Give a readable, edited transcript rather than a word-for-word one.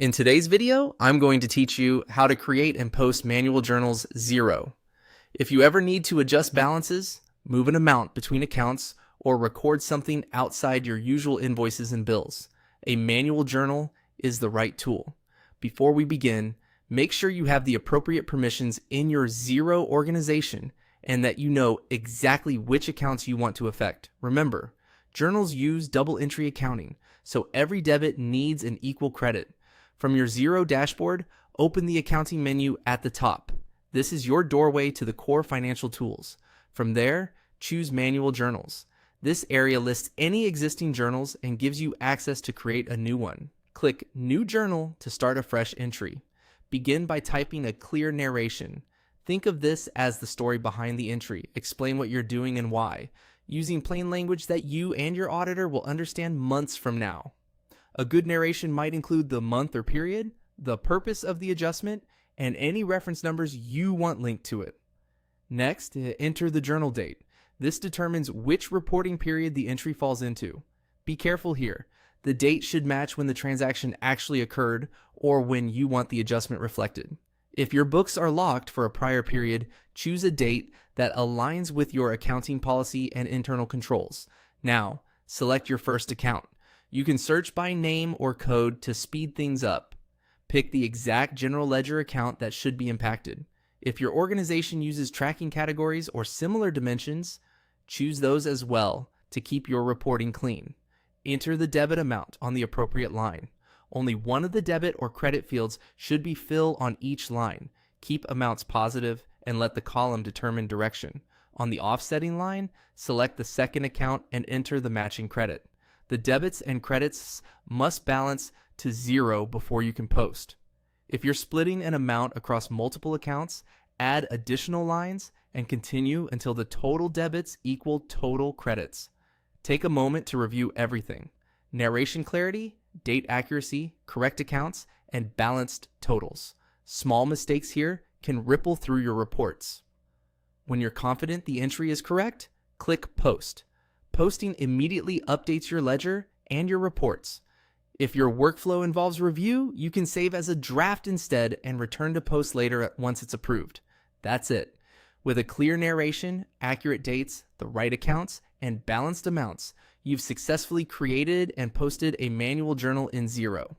In today's video, I'm going to teach you how to create and post manual journals Xero. If you ever need to adjust balances, move an amount between accounts, or record something outside your usual invoices and bills, a manual journal is the right tool. Before we begin, make sure you have the appropriate permissions in your Xero organization and that you know exactly which accounts you want to affect. Remember, journals use double entry accounting, so every debit needs an equal credit. From your Xero dashboard, open the accounting menu at the top. This is your doorway to the core financial tools. From there, choose Manual Journals. This area lists any existing journals and gives you access to create a new one. Click New Journal to start a fresh entry. Begin by typing a clear narration. Think of this as the story behind the entry. Explain what you're doing and why, using plain language that you and your auditor will understand months from now. A good narration might include the month or period, the purpose of the adjustment, and any reference numbers you want linked to it. Next, enter the journal date. This determines which reporting period the entry falls into. Be careful here. The date should match when the transaction actually occurred or when you want the adjustment reflected. If your books are locked for a prior period, choose a date that aligns with your accounting policy and internal controls. Now, select your first account. You can search by name or code to speed things up. Pick the exact general ledger account that should be impacted. If your organization uses tracking categories or similar dimensions, choose those as well to keep your reporting clean. Enter the debit amount on the appropriate line. Only one of the debit or credit fields should be filled on each line. Keep amounts positive and let the column determine direction. On the offsetting line, select the second account and enter the matching credit. The debits and credits must balance to zero before you can post. If you're splitting an amount across multiple accounts, add additional lines and continue until the total debits equal total credits. Take a moment to review everything: narration clarity, date accuracy, correct accounts, and balanced totals. Small mistakes here can ripple through your reports. When you're confident the entry is correct, click Post. Posting immediately updates your ledger and your reports. If your workflow involves review, you can save as a draft instead and return to post later once it's approved. That's it. With a clear narration, accurate dates, the right accounts, and balanced amounts, you've successfully created and posted a manual journal in Xero.